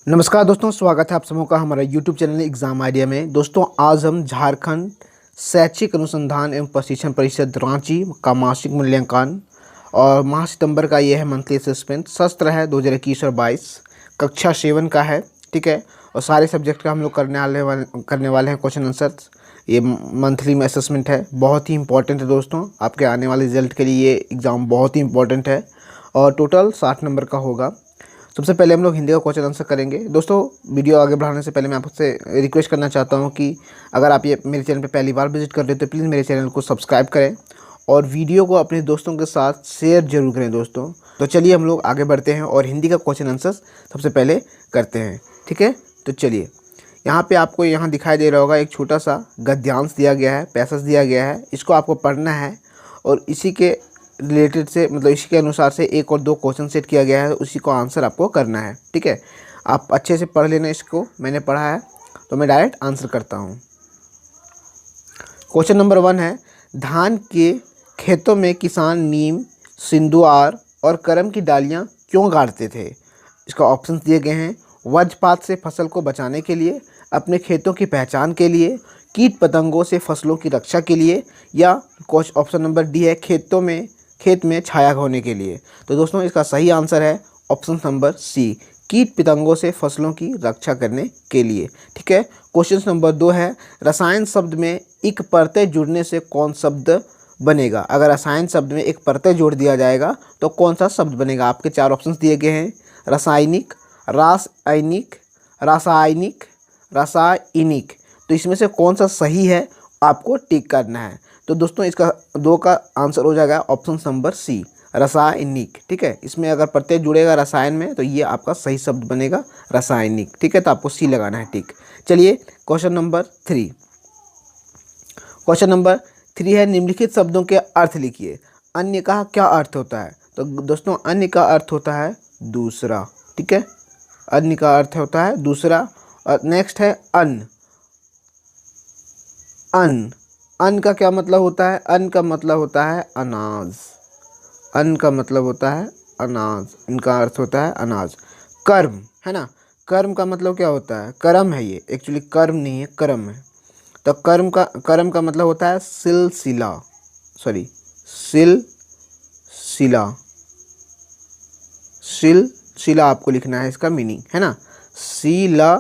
नमस्कार दोस्तों, स्वागत है आप सबों का हमारा यूट्यूब चैनल एग्ज़ाम आइडिया में। दोस्तों आज हम झारखंड शैक्षिक अनुसंधान एवं प्रशिक्षण परिषद रांची का मासिक मूल्यांकन और माह सितंबर का ये है मंथली असेसमेंट। सत्र है 2021 और 22, कक्षा 7 का है, ठीक है। और सारे सब्जेक्ट का हम लोग करने वाले हैं क्वेश्चन आंसर। ये मंथली में असेसमेंट है, बहुत ही इंपॉर्टेंट है दोस्तों। आपके आने वाले रिजल्ट के लिए ये एग्ज़ाम बहुत ही इंपॉर्टेंट है और टोटल 60 नंबर का होगा। सबसे पहले हम लोग हिंदी का क्वेश्चन आंसर करेंगे। दोस्तों वीडियो आगे बढ़ाने से पहले मैं आपसे रिक्वेस्ट करना चाहता हूं कि अगर आप ये मेरे चैनल पे पहली बार विजिट कर रहे हो तो प्लीज़ मेरे चैनल को सब्सक्राइब करें और वीडियो को अपने दोस्तों के साथ शेयर जरूर करें दोस्तों। तो चलिए हम लोग आगे बढ़ते हैं और हिंदी का क्वेश्चन आंसर सबसे पहले करते हैं, ठीक है। तो चलिए, यहाँ पे आपको यहाँ दिखाई दे रहा होगा एक छोटा सा गद्यांश दिया गया है, पैसेज दिया गया है। इसको आपको पढ़ना है और इसी के रिलेटेड से मतलब इसी के अनुसार से 1 और 2 क्वेश्चन सेट किया गया है, उसी को आंसर आपको करना है, ठीक है। आप अच्छे से पढ़ लेना इसको, मैंने पढ़ा है तो मैं डायरेक्ट आंसर करता हूँ। क्वेश्चन नंबर 1 है, धान के खेतों में किसान नीम, सिंदूआर और करम की डालियाँ क्यों गाड़ते थे? इसका ऑप्शन दिए गए हैं। वज्रपात से फसल को बचाने के लिए, अपने खेतों की पहचान के लिए, कीट पतंगों से फसलों की रक्षा के लिए, या ऑप्शन नंबर डी है खेत में छाया होने के लिए। तो दोस्तों इसका सही आंसर है ऑप्शन नंबर सी, कीट पतंगों से फसलों की रक्षा करने के लिए, ठीक है। क्वेश्चन नंबर 2 है, रसायन शब्द में एक प्रत्यय जुड़ने से कौन शब्द बनेगा? अगर रसायन शब्द में एक प्रत्यय जोड़ दिया जाएगा तो कौन सा शब्द बनेगा? आपके 4 ऑप्शंस दिए गए हैं, रासायनिक, रासायनिक, रासायनिक, रासायनिक। तो इसमें से कौन सा सही है आपको टिक करना है। तो दोस्तों इसका 2 का आंसर हो जाएगा ऑप्शन नंबर सी, रासायनिक, ठीक है। इसमें अगर प्रत्यय जुड़ेगा रसायन में तो ये आपका सही शब्द बनेगा रासायनिक, ठीक है। तो आपको सी लगाना है टिक। चलिए क्वेश्चन नंबर 3। क्वेश्चन नंबर 3 है, निम्नलिखित शब्दों के अर्थ लिखिए। अन्य का क्या अर्थ होता है? तो दोस्तों अन्य का अर्थ होता है दूसरा, ठीक है। अन्य का अर्थ होता है दूसरा। और नेक्स्ट है अन्न। अन्न, अन्न का क्या मतलब होता है? अन्न का मतलब होता है अनाज। अन्न का मतलब होता है अनाज, इनका अर्थ होता है अनाज। कर्म है ना, कर्म का मतलब क्या होता है? कर्म है, ये एक्चुअली कर्म नहीं है, कर्म है। तो कर्म का मतलब होता है सिलसिला, सॉरी सिलसिला। सिलसिला आपको लिखना है, इसका मीनिंग है ना, सिला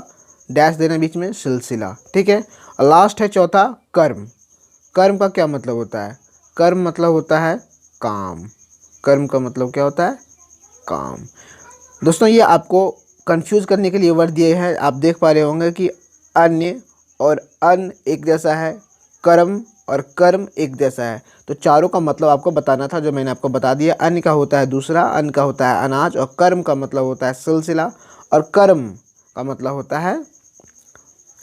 डैश देना बीच में, सिलसिला, ठीक है। और लास्ट है चौथा कर्म। कर्म का क्या मतलब होता है? कर्म मतलब होता है काम। कर्म का मतलब क्या होता है? काम। दोस्तों ये आपको कंफ्यूज करने के लिए वर्ड दिए हैं। आप देख पा रहे होंगे कि अन्य और अन्न एक जैसा है, कर्म और कर्म एक जैसा है। तो चारों का मतलब आपको बताना था, जो मैंने आपको बता दिया। अन्न का होता है दूसरा, अन्न का होता है अनाज, और कर्म का मतलब होता है सिलसिला, और कर्म का मतलब होता है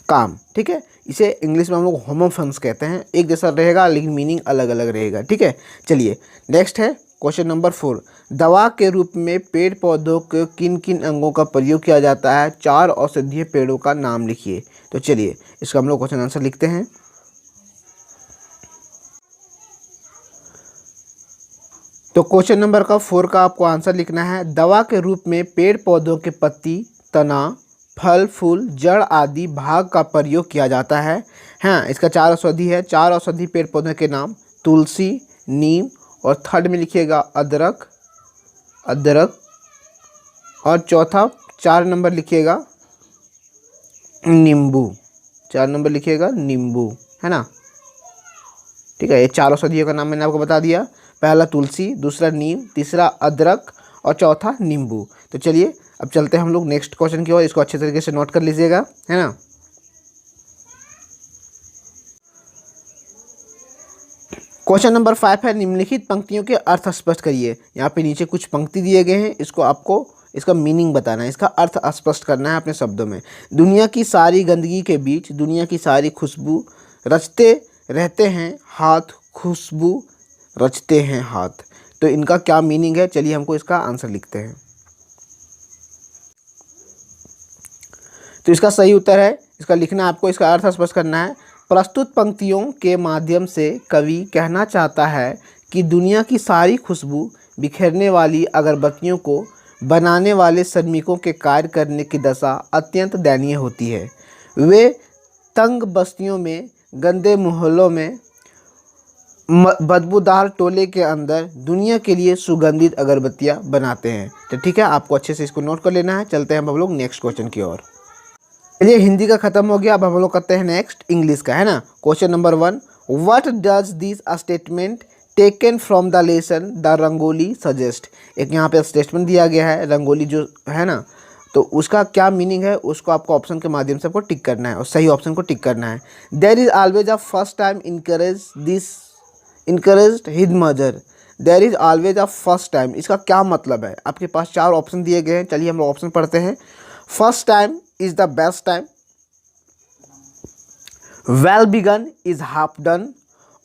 काम, ठीक है। इसे इंग्लिश में हम लोग होमोफोन्स कहते हैं। एक जैसा रहेगा लेकिन मीनिंग अलग अलग रहेगा, ठीक है। चलिए नेक्स्ट है क्वेश्चन नंबर 4, दवा के रूप में पेड़ पौधों के किन किन अंगों का प्रयोग किया जाता है? 4 औषधीय पेड़ों का नाम लिखिए। तो चलिए इसका हम लोग क्वेश्चन आंसर लिखते हैं। तो क्वेश्चन नंबर 4 का आपको आंसर लिखना है, दवा के रूप में पेड़ पौधों के पत्ती, तना, फल, फूल, जड़ आदि भाग का प्रयोग किया जाता है। हाँ, इसका 4 औषधि है। 4 औषधि पेड़ पौधों के नाम, तुलसी, नीम, और थर्ड में लिखिएगा अदरक, अदरक, और चौथा 4 नंबर लिखिएगा नींबू। 4 नंबर लिखिएगा नींबू, है ना, ठीक है। ये 4 औषधियों का नाम मैंने आपको बता दिया। पहला तुलसी, दूसरा नीम, तीसरा अदरक, और चौथा नींबू। तो चलिए अब चलते हैं हम लोग नेक्स्ट क्वेश्चन की ओर। इसको अच्छे तरीके से नोट कर लीजिएगा, है ना। क्वेश्चन नंबर 5 है, निम्नलिखित पंक्तियों के अर्थ स्पष्ट करिए। यहाँ पे नीचे कुछ पंक्ति दिए गए हैं, इसको आपको इसका मीनिंग बताना है, इसका अर्थ स्पष्ट करना है अपने शब्दों में। दुनिया की सारी गंदगी के बीच दुनिया की सारी खुशबू रचते रहते हैं हाथ, खुशबू रचते हैं हाथ। तो इनका क्या मीनिंग है? चलिए हमको इसका आंसर लिखते हैं। तो इसका सही उत्तर है, इसका लिखना आपको, इसका अर्थ स्पष्ट करना है। प्रस्तुत पंक्तियों के माध्यम से कवि कहना चाहता है कि दुनिया की सारी खुशबू बिखेरने वाली अगरबत्तियों को बनाने वाले श्रमिकों के कार्य करने की दशा अत्यंत दयनीय होती है। वे तंग बस्तियों में, गंदे मोहल्लों में, बदबूदार टोले के अंदर दुनिया के लिए सुगंधित अगरबत्तियां बनाते हैं। तो ठीक है, आपको अच्छे से इसको नोट कर लेना है। चलते हैं हम लोग नेक्स्ट क्वेश्चन की ओर। चलिए, हिंदी का खत्म हो गया, अब हम लोग करते हैं नेक्स्ट इंग्लिश का, है ना। Question number 1, what does this statement taken from the lesson the rangoli suggest. एक यहाँ पे स्टेटमेंट दिया गया है, रंगोली जो है ना, तो उसका क्या मीनिंग है उसको आपको ऑप्शन के माध्यम से आपको टिक करना है और सही ऑप्शन को टिक करना है। There is always a first time encouraged his mother. There is always a first time, इसका क्या मतलब है। आपके पास 4 ऑप्शन दिए गए हैं। चलिए हम लोग ऑप्शन पढ़ते हैं। First time is the best time, well begun is half done,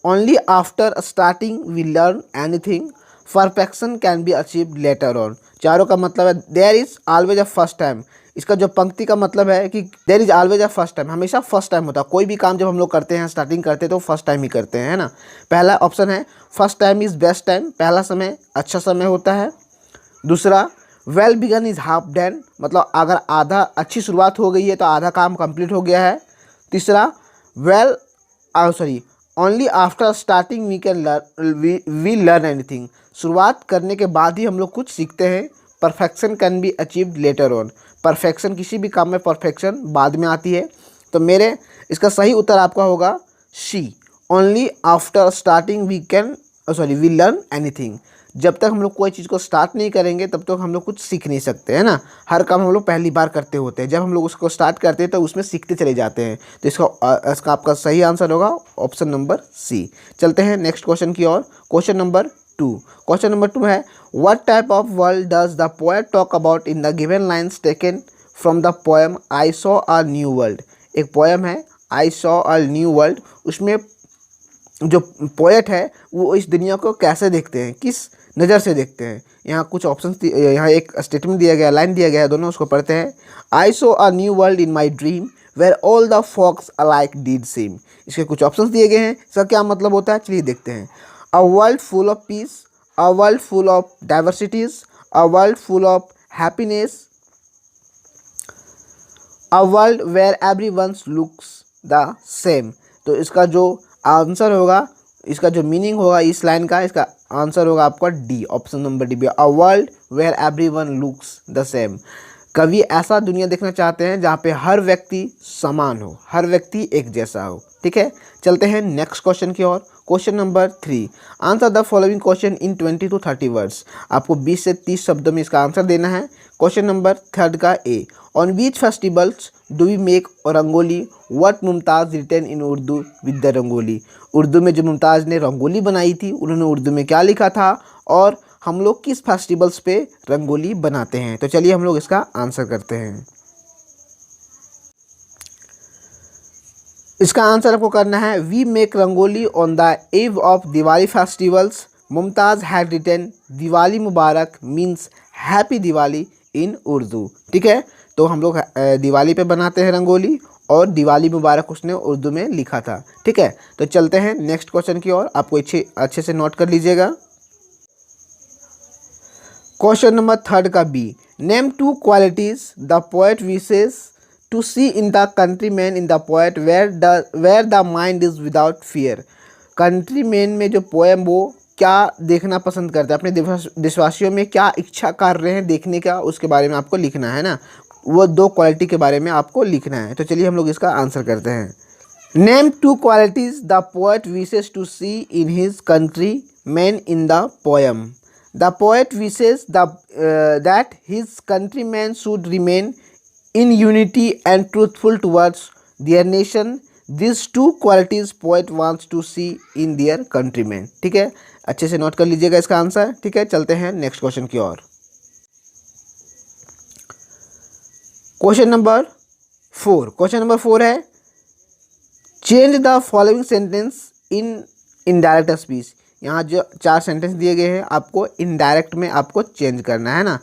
only after starting we learn anything, perfection can be achieved later on. चारों का मतलब है there is always a first time. इसका जो पंक्ति का मतलब है कि there is always a first time, हमेशा फर्स्ट टाइम होता है। कोई भी काम जब हम लोग करते हैं, स्टार्टिंग करते हैं, तो फर्स्ट टाइम ही करते हैं, है ना। पहला ऑप्शन है first time is best time, पहला समय अच्छा समय होता है। दूसरा, well begun is half done, मतलब अगर आधा अच्छी शुरुआत हो गई है तो आधा काम कंप्लीट हो गया है। तीसरा, only after starting we learn anything, शुरुआत करने के बाद ही हम लोग कुछ सीखते हैं। Perfection can be achieved later on, perfection, किसी भी काम में परफेक्शन बाद में आती है। तो मेरे इसका सही उत्तर आपका होगा C, only after starting we learn anything. जब तक हम लोग कोई चीज़ को स्टार्ट नहीं करेंगे तब तक हम लोग कुछ सीख नहीं सकते, है ना। हर काम हम लोग पहली बार करते होते हैं, जब हम लोग उसको स्टार्ट करते हैं तो उसमें सीखते चले जाते हैं। तो इसका आपका सही आंसर होगा ऑप्शन नंबर सी। चलते हैं नेक्स्ट क्वेश्चन की ओर। क्वेश्चन नंबर 2 है, what type of world does the poet talk about in the given lines taken from the poem I saw a new world. एक पोएम है I saw a new world, उसमें जो poet है वो इस दुनिया को कैसे देखते हैं, किस नज़र से देखते हैं। यहाँ कुछ ऑप्शन, यहाँ एक स्टेटमेंट दिया गया, लाइन दिया गया है, दोनों उसको पढ़ते हैं। I saw a new world in my dream where all the folks alike did same. इसके कुछ ऑप्शंस दिए गए हैं, इसका क्या मतलब होता है, चलिए देखते हैं। A world full of peace, a world full of diversities, a world full of happiness, a world where everyone looks the same. तो इसका जो आंसर होगा, इसका जो मीनिंग होगा इस लाइन का, इसका आंसर होगा आपका D, option number D, a world where everyone looks the same. कवि ऐसा दुनिया देखना चाहते हैं जहाँ पे हर व्यक्ति समान हो, हर व्यक्ति एक जैसा हो। ठीक है, चलते हैं नेक्स्ट क्वेश्चन की ओर। Question number 3, answer the following question in 20 to 30 words. आपको 20 से 30 शब्दों में इसका आंसर देना है। क्वेश्चन नंबर 3 का A, on which festivals do we make rangoli, what Mumtaz written in Urdu with the rangoli. Urdu में जो मुमताज़ ने रंगोली बनाई थी उन्होंने उर्दू में क्या लिखा था और हम लोग किस फेस्टिवल्स पे रंगोली बनाते हैं। तो चलिए हम लोग इसका आंसर करते हैं। इसका आंसर आपको करना है, we make rangoli on the eve of Diwali festivals. Mumtaz had written Diwali Mubarak means happy Diwali in Urdu. ठीक है, तो हम लोग दिवाली पे बनाते हैं रंगोली और दिवाली मुबारक उसने उर्दू में लिखा था। ठीक है, तो चलते हैं नेक्स्ट क्वेश्चन की ओर, आपको अच्छे से नोट कर लीजिएगा। क्वेश्चन नंबर 3 का B, name 2 qualities the poet wishes to see in the country man in the poet where the mind is without fear. Country man में जो पोएम वो क्या देखना पसंद करते हैं, अपने देशवासियों में क्या इच्छा कर रहे हैं देखने का, उसके बारे में आपको लिखना है ना। वो 2 क्वालिटी के बारे में आपको लिखना है। तो चलिए हम लोग इसका आंसर करते हैं। Name 2 qualities the poet wishes to see in his country man in the poem. The poet wishes that his country man should remain in unity and truthful towards their nation. These 2 qualities poet wants to see in their countrymen। ठीक है, अच्छे से note कर लीजिएगा इसका answer. ठीक है, चलते हैं नेक्स्ट क्वेश्चन की ओर। क्वेश्चन नंबर 4 है, change the following sentence in indirect speech. यहाँ जो 4 सेंटेंस दिए गए हैं आपको इनडायरेक्ट में आपको चेंज करना है ना।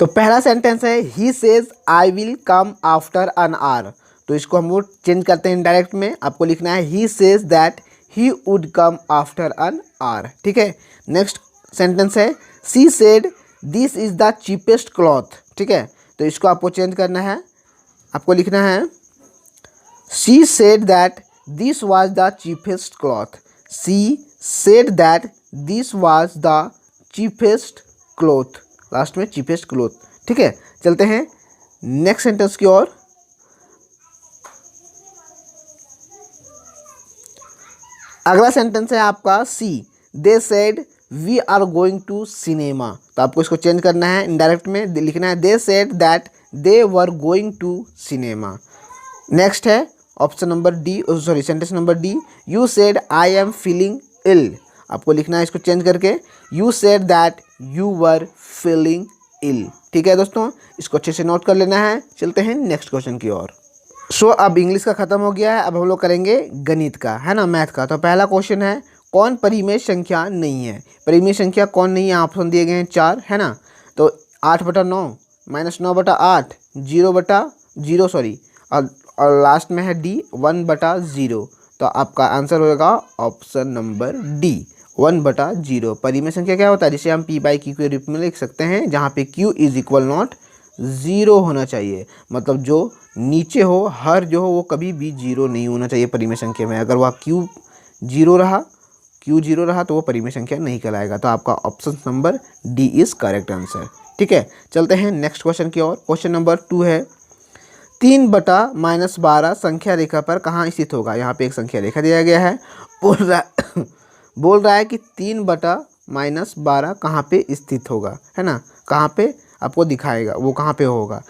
तो पहला सेंटेंस है, he says I will come after an hour. तो इसको हम लोग चेंज करते हैं इनडायरेक्ट में, आपको लिखना है he says that he would come after an hour. ठीक है, नेक्स्ट सेंटेंस है, she said this is the cheapest cloth, ठीक है, तो इसको आपको चेंज करना है, आपको लिखना है she said that this was the cheapest cloth, she said that this was the cheapest cloth, last में चीपेस्ट क्लॉथ, ठीक है। चलते हैं नेक्स्ट सेंटेंस की ओर। अगला सेंटेंस है आपका C, they said we are going to cinema, तो आपको इसको चेंज करना है, इनडायरेक्ट में लिखना है they said that they were going to cinema. Next है option number D, sorry sentence number D, you said I am feeling ill, आपको लिखना है इसको चेंज करके you said that you were feeling ill, ठीक है दोस्तों, इसको अच्छे से नोट कर लेना है। चलते हैं नेक्स्ट क्वेश्चन की ओर। सो अब इंग्लिश का खत्म हो गया है, अब हम लोग करेंगे गणित का, है ना, मैथ का। तो पहला क्वेश्चन है कौन परिमेय संख्या नहीं है, परिमेय संख्या कौन नहीं है, ऑप्शन दिए गए हैं 4, है ना, तो 8/9 -9/8 0/0 सॉरी, और लास्ट में है डी 1/0, तो आपका आंसर होगा ऑप्शन नंबर डी 1/0। परिमेय संख्या क्या होता है, जिसे हम p/q के रूप में लिख सकते हैं, जहाँ पे q = 0 होना चाहिए, मतलब जो नीचे हो हर जो हो वो कभी भी 0 नहीं होना चाहिए परिमेय संख्या में। अगर वह q 0 रहा तो वो परिमेय संख्या नहीं कहलाएगा, तो आपका option number D is correct answer, ठीक है। चलते हैं नेक्स्ट क्वेश्चन की ओर। क्वेश्चन नंबर 2 है 3/-12 संख्या रेखा पर कहाँ स्थित होगा। यहाँ पे एक संख्या रेखा दिया गया है, बोल रहा है कि 3/-12 कहाँ पे स्थित होगा, है ना, कहाँ पे आपको दिखाएगा, वो कहाँ पे होगा।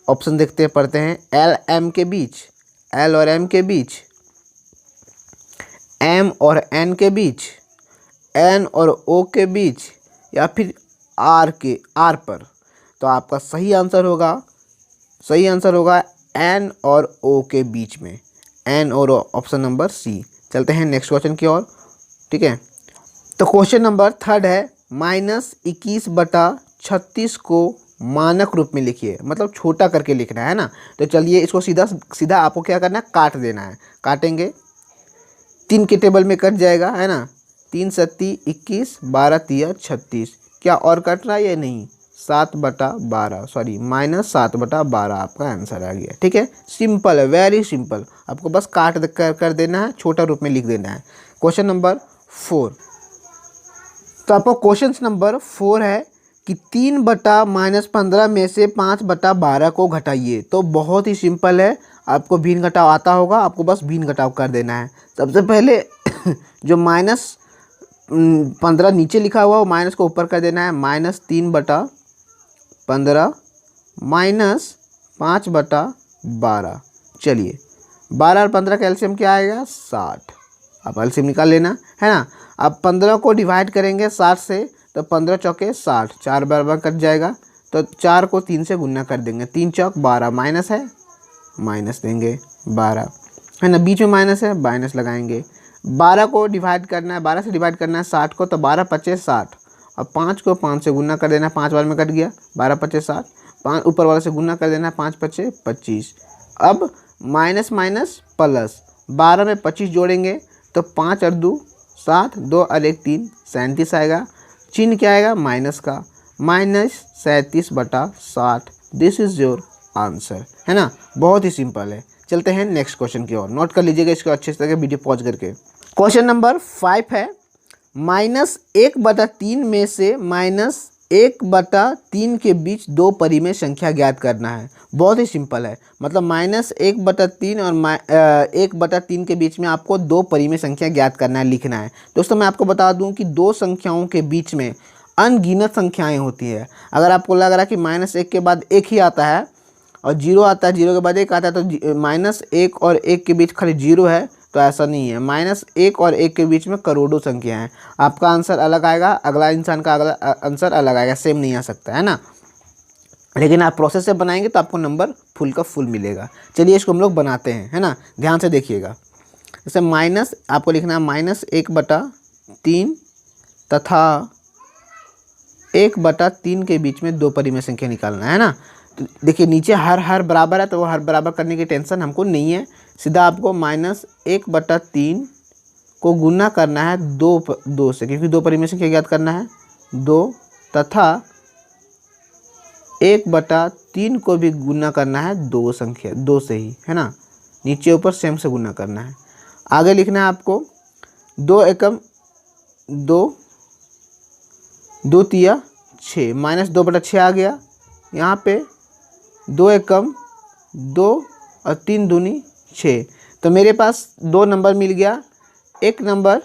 ऑप्शन देखते हैं, पढ़ते हैं, एल एम के बीच, एल और एम के बीच, एम और एन के बीच, एन और ओ के बीच, या फिर आर पर। तो आपका सही आंसर होगा एन और ओ के बीच में, एन और ओ, ऑप्शन नंबर सी। चलते हैं नेक्स्ट क्वेश्चन की ओर, ठीक है। तो क्वेश्चन नंबर 3 है -21/36 को मानक रूप में लिखिए, मतलब छोटा करके लिखना है ना। तो चलिए इसको सीधा आपको क्या करना है, काट देना है, काटेंगे 3 के टेबल में कट जाएगा, है ना, 3 सत्ती 21, 12 तिया 36, क्या और कट रहा है या नहीं, 7/12 सॉरी -7/12 आपका आंसर आ गया, ठीक है। सिंपल है, वेरी सिंपल, आपको बस काट कर देना है, छोटा रूप में लिख देना है। क्वेश्चन नंबर 4, तो आपको क्वेश्चन नंबर 4 है कि 3/-15 में से 5/12 को घटाइए। तो बहुत ही सिंपल है, आपको भिन्न घटाव आता होगा, आपको बस भिन्न घटाव कर देना है। सबसे पहले जो -15 नीचे लिखा हुआ वो माइनस को ऊपर कर देना है, -3/15 -5/12। चलिए 12 और 15 का एलसीएम क्या आएगा, 60, आप एलसीएम निकाल लेना, है ना। अब 15 को डिवाइड करेंगे 60 से, तो 15 चौके 60, 4 बराबर कट जाएगा, तो 4 को 3 से गुना कर देंगे, 3 चौक 12, माइनस है, माइनस देंगे 12, है ना, बीच में माइनस है, माइनस लगाएंगे। 12 को डिवाइड करना है, 12 से डिवाइड करना है 60 को, तो 12 पच्चे 60, और 5 को 5 से गुना कर देना है, 5 बार में कट गया, 12 पच्चे 60, 5 ऊपर वाले से गुना कर देना है, 5 पच्चे 25। अब माइनस माइनस प्लस, 12 में 25 जोड़ेंगे तो 5 और 2 7, 2 और 1 3, 37 आएगा। चिन्ह क्या आएगा, माइनस का, -37/60, दिस इज योर आंसर, है ना, बहुत ही सिंपल है। चलते हैं नेक्स्ट क्वेश्चन की ओर, नोट कर लीजिएगा इसको अच्छे से, वीडियो पॉज करके। क्वेश्चन नंबर 5 है -1/3 में से -1/3 के बीच 2 परिमेय संख्या ज्ञात करना है। बहुत ही सिंपल है, मतलब -1/3 और 1/3 के बीच में आपको 2 परिमेय संख्या ज्ञात करना है, लिखना है। दोस्तों मैं आपको बता दूं कि 2 संख्याओं के बीच में अनगिनत संख्याएं होती है। अगर आपको लग रहा है कि -1 के बाद 1 ही आता है और 0 आता है, 0 के बाद 1 आता है, तो -1 और 1 के बीच खाली 0 है, तो ऐसा नहीं है। -1 और 1 के बीच में करोड़ों संख्या हैं। आपका आंसर अलग आएगा, अगला इंसान का अगला आंसर अलग आएगा, सेम नहीं आ सकता, है ना। लेकिन आप प्रोसेस से बनाएंगे तो आपको नंबर फुल का फुल मिलेगा। चलिए इसको हम लोग बनाते हैं, है ना, ध्यान से देखिएगा। जैसे माइनस आपको लिखना है -1/3 तथा 1/3 के बीच में 2 परिमेय संख्या निकालना है ना। तो देखिए नीचे हर बराबर है, तो वो हर बराबर करने की टेंशन हमको नहीं है। सीधा आपको -1/3 को गुना करना है 2 से, क्योंकि 2 परिमेय संख्या ज्ञात करना है, 2 तथा 1/3 को भी गुना करना है दो से ही, है ना, नीचे ऊपर सेम से गुना करना है। आगे लिखना है आपको 2 एकम 2, 2 तिया 6 माइनस 2/6 आ गया। यहाँ पे 2 एकम 2 और 3 दूनी 6, तो मेरे पास 2 नंबर मिल गया। एक नंबर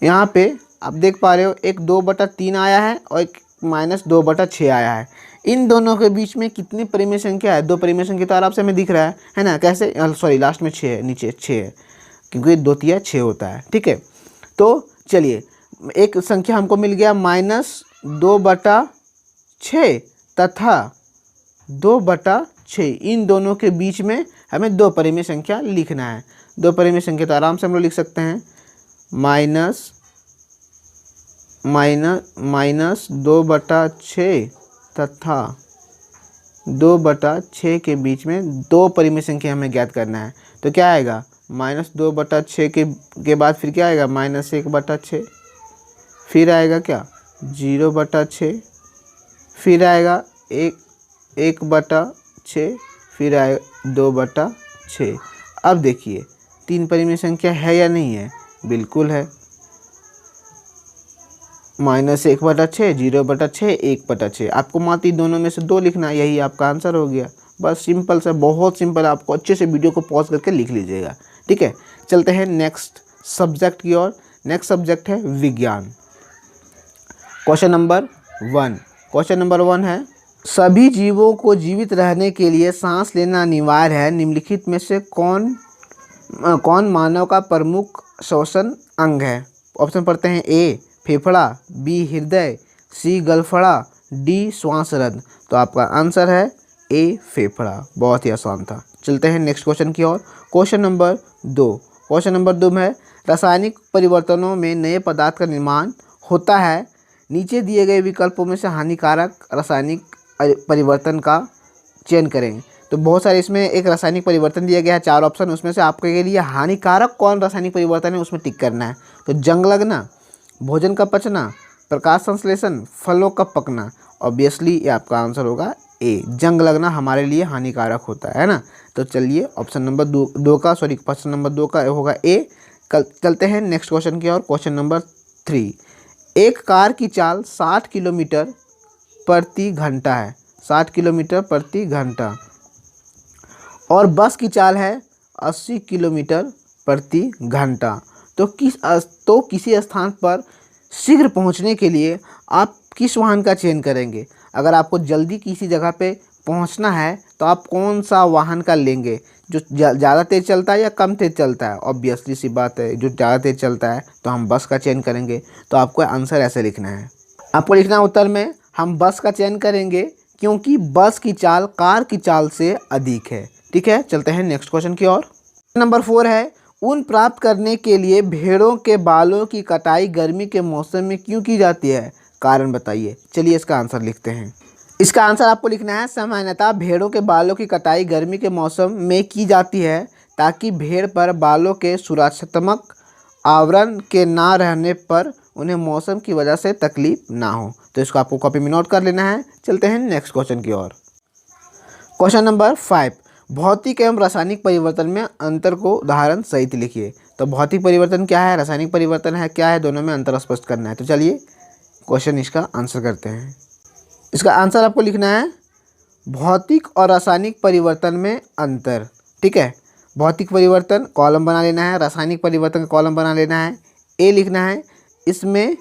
यहाँ पे आप देख पा रहे हो, एक 2/3 आया है और एक -2/6 आया है। इन दोनों के बीच में कितनी परिमेय संख्या है? 2 परिमेय संख्या तो आराम से हमें दिख रहा है ना। कैसे? सॉरी, लास्ट में 6 है, नीचे 6 है, क्योंकि 2 तिया 6 होता है। ठीक है, तो चलिए एक संख्या हमको मिल गया -2/6 तथा 2/6। इन दोनों के बीच में हमें 2 परिमेय संख्या लिखना है। 2 परिमेय संख्या तो आराम से हम लोग लिख सकते हैं, माइनस 2/6 तथा 2/6 के बीच में 2 परिमेय संख्या हमें ज्ञात करना है। तो क्या आएगा? -2/6 के बाद फिर क्या आएगा? -1/6, फिर आएगा क्या? 0/6, फिर आएगा 1/6, फिर आएगा 2/6। अब देखिए 3 परिमेय संख्या है या नहीं है? बिल्कुल है। -1/6, 0/6, 1/6। आपको मात्र दोनों में से 2 लिखना है, यही आपका आंसर हो गया। बस सिंपल सा, बहुत सिंपल। आपको अच्छे से वीडियो को पॉज करके लिख लीजिएगा। ठीक है, चलते हैं नेक्स्ट सब्जेक्ट की ओर। नेक्स्ट सब्जेक्ट है विज्ञान। क्वेश्चन नंबर 1 है, सभी जीवों को जीवित रहने के लिए सांस लेना अनिवार्य है। निम्नलिखित में से कौन मानव का प्रमुख श्वसन अंग है? ऑप्शन पढ़ते हैं। ए फेफड़ा, बी हृदय, सी गलफड़ा, डी श्वासरंध्र। तो आपका आंसर है ए फेफड़ा। बहुत ही आसान था। चलते हैं नेक्स्ट क्वेश्चन की ओर। क्वेश्चन नंबर 2 में रासायनिक परिवर्तनों में नए पदार्थ का निर्माण होता है। नीचे दिए गए विकल्पों में से हानिकारक रासायनिक परिवर्तन का चयन करें। तो बहुत सारे इसमें एक रासायनिक परिवर्तन दिया गया है, 4 ऑप्शन, उसमें से आपके लिए हानिकारक कौन रासायनिक परिवर्तन है उसमें टिक करना है। तो जंग लगना, भोजन का पचना, प्रकाश संश्लेषण, फलों का पकना। ऑब्वियसली ये आपका आंसर होगा ए, जंग लगना हमारे लिए हानिकारक होता है ना। तो चलिए ऑप्शन नंबर 2 का, सॉरी क्वेश्चन नंबर 2 का होगा ए। चलते हैं नेक्स्ट क्वेश्चन की ओर। क्वेश्चन नंबर 3, एक कार की चाल 60 किलोमीटर प्रति घंटा है, 60 किलोमीटर प्रति घंटा, और बस की चाल है 80 किलोमीटर प्रति घंटा। तो किसी स्थान पर शीघ्र पहुंचने के लिए आप किस वाहन का चयन करेंगे? अगर आपको जल्दी किसी जगह पे पहुंचना है तो आप कौन सा वाहन का लेंगे? जो ज़्यादा तेज़ चलता है या कम तेज़ चलता है? ऑब्वियसली सी बात है, जो ज़्यादा तेज़ चलता है तो हम बस का चयन करेंगे। तो आपको आंसर ऐसे लिखना है, आपको लिखना है उत्तर में हम बस का चयन करेंगे, क्योंकि बस की चाल कार की चाल से अधिक है। ठीक है, चलते हैं नेक्स्ट क्वेश्चन की ओर। नंबर 4 है, ऊन प्राप्त करने के लिए भेड़ों के बालों की कटाई गर्मी के मौसम में क्यों की जाती है? कारण बताइए। चलिए इसका आंसर लिखते हैं। इसका आंसर आपको लिखना है, सामान्यतः भेड़ों के बालों की कटाई गर्मी के मौसम में की जाती है ताकि भेड़ पर बालों के सुरक्षात्मक आवरण के ना रहने पर उन्हें मौसम की वजह से तकलीफ ना हो। तो इसको आपको कॉपी में नोट कर लेना है। चलते हैं नेक्स्ट क्वेश्चन की ओर। क्वेश्चन नंबर 5, भौतिक एवं रासायनिक परिवर्तन में अंतर को उदाहरण सहित लिखिए। तो भौतिक परिवर्तन क्या है, रासायनिक परिवर्तन है क्या है, दोनों में अंतर स्पष्ट करना है। तो चलिए क्वेश्चन इसका आंसर करते हैं। इसका आंसर आपको लिखना है, भौतिक और रासायनिक परिवर्तन में अंतर। ठीक है, भौतिक परिवर्तन कॉलम बना लेना है, रासायनिक परिवर्तन का कॉलम बना लेना है। ए लिखना है, इसमें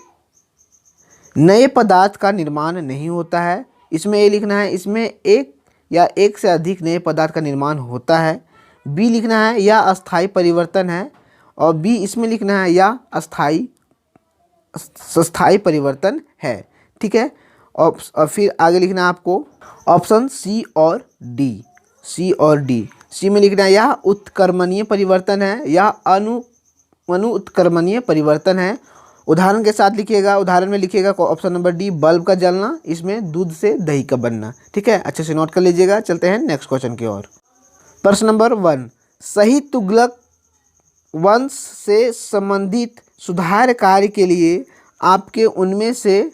नए पदार्थ का निर्माण नहीं होता है। इसमें ए लिखना है, इसमें एक या एक से अधिक नए पदार्थ का निर्माण होता है। बी लिखना है, यह अस्थायी परिवर्तन है। और बी इसमें लिखना है, या स्थायी परिवर्तन है। ठीक है, और फिर आगे लिखना है आपको ऑप्शन सी और डी। सी में लिखना है, यह उत्क्रमणीय परिवर्तन है या उत्क्रमणीय परिवर्तन है। उदाहरण के साथ लिखिएगा। उदाहरण में लिखिएगा ऑप्शन नंबर डी, बल्ब का जलना, इसमें दूध से दही का बनना। ठीक है, अच्छे से नोट कर लीजिएगा। चलते हैं नेक्स्ट क्वेश्चन की ओर। प्रश्न नंबर 1, सही तुगलक वंश से संबंधित सुधार कार्य के लिए आपके उनमें से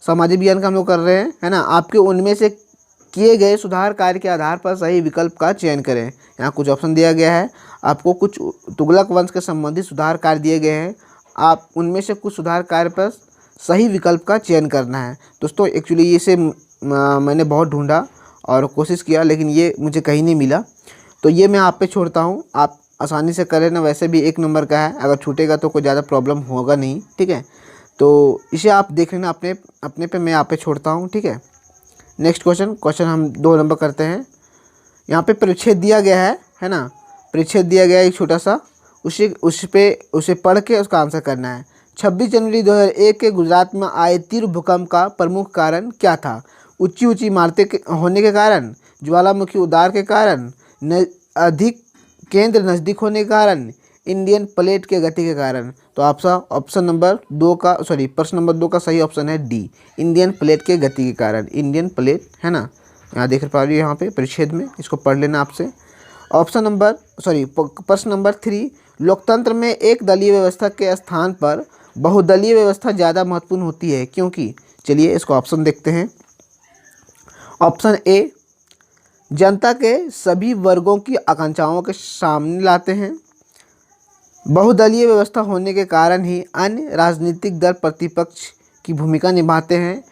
सामाजिक विज्ञान का हम लोग कर रहे हैं, है ना। आपके उनमें से किए गए सुधार कार्य के आधार पर सही विकल्प का चयन करें। यहाँ कुछ ऑप्शन दिया गया है, आपको कुछ तुगलक वंश के संबंधित सुधार कार्य दिए गए हैं, आप उनमें से कुछ सुधार कार्य पर सही विकल्प का चयन करना है। दोस्तों एक्चुअली इसे मैंने बहुत ढूंढा और कोशिश किया, लेकिन ये मुझे कहीं नहीं मिला, तो ये मैं आप पे छोड़ता हूँ, आप आसानी से कर लेना। वैसे भी 1 नंबर का है, अगर छूटेगा तो कोई ज़्यादा प्रॉब्लम होगा नहीं, ठीक है। तो इसे आप देख लेना अपने अपने पे, मैं आप पे छोड़ता हूँ, ठीक है। नेक्स्ट क्वेश्चन हम 2 नंबर करते हैं। यहाँ पे परिच्छेद दिया गया है ना, परिच्छेद दिया गया है एक छोटा सा, उसे पढ़ के उसका आंसर करना है। 26 जनवरी 2001 के गुजरात में आए तीव्र भूकंप का प्रमुख कारण क्या था? ऊंची ऊंची इमारतें होने के कारण, ज्वालामुखी उद्गार के कारण, अधिक केंद्र नज़दीक होने के कारण, इंडियन प्लेट के गति के कारण। तो आपका ऑप्शन नंबर 2 का प्रश्न नंबर 2 का सही ऑप्शन है डी, इंडियन प्लेट के गति के कारण। इंडियन प्लेट है ना, यहाँ देख पा रही है यहाँ पे परिच्छेद में, इसको पढ़ लेना आपसे। प्रश्न नंबर 3, लोकतंत्र में एक दलीय व्यवस्था के स्थान पर बहुदलीय व्यवस्था ज़्यादा महत्वपूर्ण होती है, क्योंकि? चलिए इसको ऑप्शन देखते हैं। ऑप्शन ए, जनता के सभी वर्गों की आकांक्षाओं के सामने लाते हैं। बहुदलीय व्यवस्था होने के कारण ही अन्य राजनीतिक दल प्रतिपक्ष की भूमिका निभाते हैं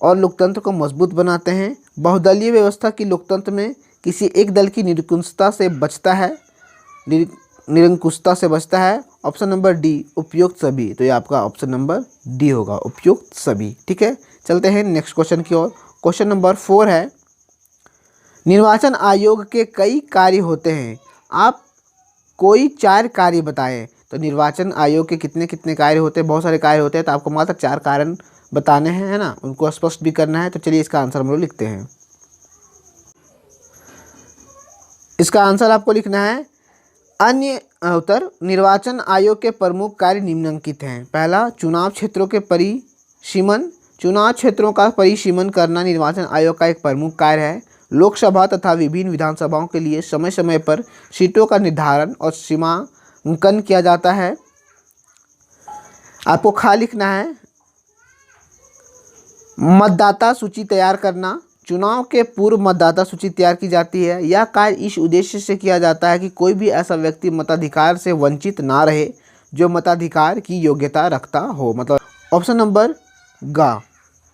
और लोकतंत्र को मजबूत बनाते हैं। बहुदलीय व्यवस्था की लोकतंत्र में किसी एक दल की निरंकुशता से बचता है। ऑप्शन नंबर डी, उपयुक्त सभी। तो ये आपका ऑप्शन नंबर डी होगा, उपयुक्त सभी, ठीक है। चलते हैं नेक्स्ट क्वेश्चन की ओर। क्वेश्चन नंबर 4 है, निर्वाचन आयोग के कई कार्य होते हैं, आप कोई 4 कार्य बताएं। तो निर्वाचन आयोग के कितने कितने कार्य होते हैं? बहुत सारे कार्य होते हैं, तो आपको मात्र 4 कारण बताने हैं, है ना, उनको स्पष्ट भी करना है। तो चलिए इसका आंसर हम लोग लिखते हैं। इसका आंसर आपको लिखना है अन्य उत्तर। निर्वाचन आयोग के प्रमुख कार्य निम्नलिखित हैं। पहला, चुनाव क्षेत्रों के परिसीमन। चुनाव क्षेत्रों का परिसीमन करना निर्वाचन आयोग का एक प्रमुख कार्य है। लोकसभा तथा विभिन्न विधानसभाओं के लिए समय समय पर सीटों का निर्धारण और सीमांकन किया जाता है। आपको खा लिखना है। मतदाता सूची तैयार करना, चुनाव के पूर्व मतदाता सूची तैयार की जाती है। यह कार्य इस उद्देश्य से किया जाता है कि कोई भी ऐसा व्यक्ति मताधिकार से वंचित ना रहे जो मताधिकार की योग्यता रखता हो। मतलब ऑप्शन नंबर गा,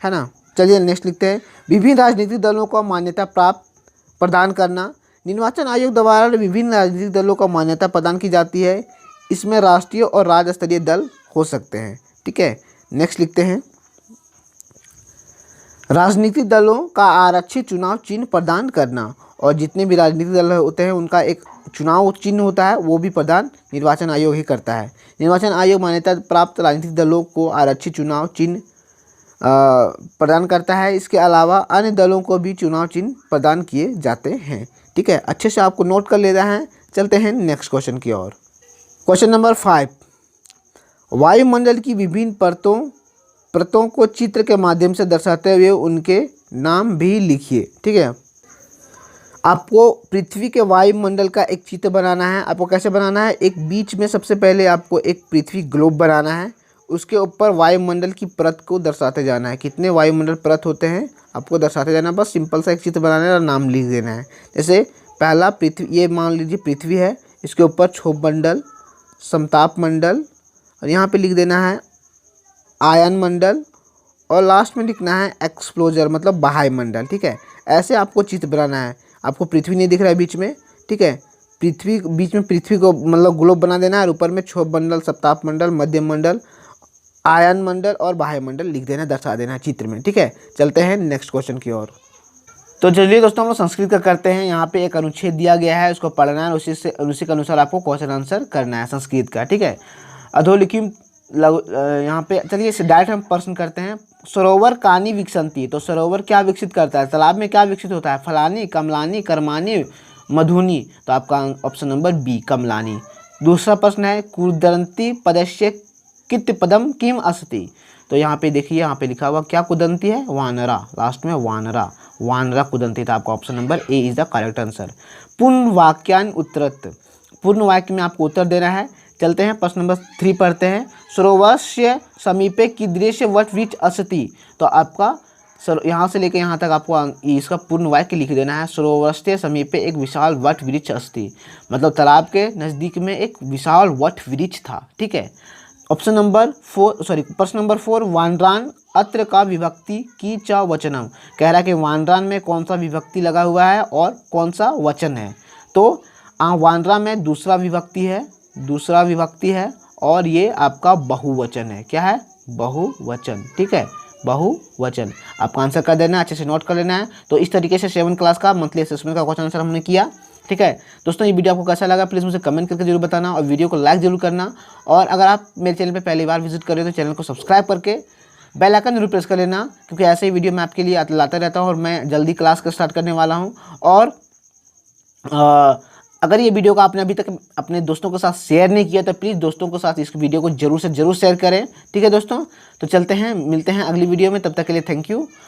है ना। चलिए नेक्स्ट लिखते हैं। विभिन्न राजनीतिक दलों को मान्यता प्रदान करना। निर्वाचन आयोग द्वारा विभिन्न राजनीतिक दलों को मान्यता प्रदान की जाती है। इसमें राष्ट्रीय और राज्य स्तरीय दल हो सकते हैं, ठीक है। नेक्स्ट लिखते हैं। राजनीतिक दलों का आरक्षित चुनाव चिन्ह प्रदान करना, और जितने भी राजनीतिक दल होते हैं उनका एक चुनाव चिन्ह होता है, वो भी प्रदान निर्वाचन आयोग ही करता है। निर्वाचन आयोग मान्यता प्राप्त राजनीतिक दलों को आरक्षित चुनाव चिन्ह प्रदान करता है। इसके अलावा अन्य दलों को भी चुनाव चिन्ह प्रदान किए जाते हैं, ठीक है। अच्छे से आपको नोट कर लेना है। चलते हैं नेक्स्ट क्वेश्चन की ओर। क्वेश्चन नंबर 5, वायुमंडल की विभिन्न परतों को चित्र के माध्यम से दर्शाते हुए उनके नाम भी लिखिए, ठीक है। आपको पृथ्वी के वायुमंडल का एक चित्र बनाना है। आपको कैसे बनाना है? एक बीच में सबसे पहले आपको एक पृथ्वी ग्लोब बनाना है, उसके ऊपर वायुमंडल की परत को दर्शाते जाना है। कितने वायुमंडल परत होते हैं आपको दर्शाते जाना है। बस सिंपल सा एक चित्र बनाना है और नाम लिख देना है। जैसे पहला पृथ्वी, ये मान लीजिए पृथ्वी है, इसके ऊपर क्षोभ मंडल, समताप मंडल, और यहाँ पे लिख देना है आयन मंडल, और लास्ट में लिखना है एक्सप्लोजर मतलब बाह्य मंडल, ठीक है। ऐसे आपको चित्र बनाना है। आपको पृथ्वी नहीं दिख रहा है बीच में, ठीक है। पृथ्वी बीच में पृथ्वी को मतलब ग्लोब बना देना है, और ऊपर में क्षोभ मंडल, सप्ताप मंडल, मध्यम मंडल, आयन मंडल और बाह्य मंडल लिख देना, दर्शा देना चित्र में, ठीक है। चलते हैं नेक्स्ट क्वेश्चन की ओर। तो चलिए दोस्तों हम लोग संस्कृत का करते हैं। यहाँ पे एक अनुच्छेद दिया गया है, उसको पढ़ना है, उसी के अनुसार आपको क्वेश्चन आंसर करना है संस्कृत का, ठीक है। अधोलिखित यहाँ पे चलिए इसे डायरेक्ट हम प्रश्न करते हैं। सरोवर कानी विकसंती, तो सरोवर क्या विकसित करता है? तालाब में क्या विकसित होता है? फलानी, कमलानी, कर्मानी, मधुनी। तो आपका ऑप्शन नंबर बी कमलानी। दूसरा प्रश्न है कुदंती पदस्य कित पदम किम अस्ति। तो यहाँ पे देखिए, यहाँ पे लिखा हुआ क्या कुदंती है? वानरा, लास्ट में वानरा कुदंती था। आपका option number A is the correct answer. पूर्ण वाक्यान उत्तरत, पूर्ण वाक्य में आपको उत्तर देना है। चलते हैं प्रश्न नंबर 3 पढ़ते हैं। सरोवरस्य समीपे कीदृश वट वृक्ष अस्ति। तो आपका यहाँ से लेकर यहाँ तक आपको इसका पूर्ण वाक्य लिख देना है। सरोवरस्य समीपे एक विशाल वट वृक्ष अस्ति, मतलब तालाब के नज़दीक में एक विशाल वट वृक्ष था। ठीक है। ऑप्शन नंबर 4 प्रश्न नंबर 4 वानरान अत्र का विभक्ति की च वचनम। कह रहा है कि वानरान में कौन सा विभक्ति लगा हुआ है और कौन सा वचन है। तो वानरा में दूसरा विभक्ति है और ये आपका बहुवचन है। क्या है? बहुवचन। ठीक है, बहुवचन। आपका आंसर कर देना है, अच्छे से नोट कर लेना है। तो इस तरीके से 7 क्लास का मंथली असेसमेंट का क्वेश्चन आंसर हमने किया। ठीक है दोस्तों, ये वीडियो आपको कैसा लगा प्लीज़ मुझे कमेंट करके जरूर बताना और वीडियो को लाइक जरूर करना। और अगर आप मेरे चैनल पे पहली बार विजिट कर रहे हो तो चैनल को सब्सक्राइब करके बेल आइकन जरूर प्रेस कर लेना, क्योंकि ऐसे ही वीडियो मैं आपके लिए लाता रहता हूँ और मैं जल्दी क्लास का स्टार्ट करने वाला हूँ। और अगर ये वीडियो को आपने अभी तक अपने दोस्तों के साथ शेयर नहीं किया तो प्लीज़ दोस्तों के साथ इस वीडियो को जरूर से जरूर शेयर करें। ठीक है दोस्तों, तो चलते हैं, मिलते हैं अगली वीडियो में। तब तक के लिए थैंक यू।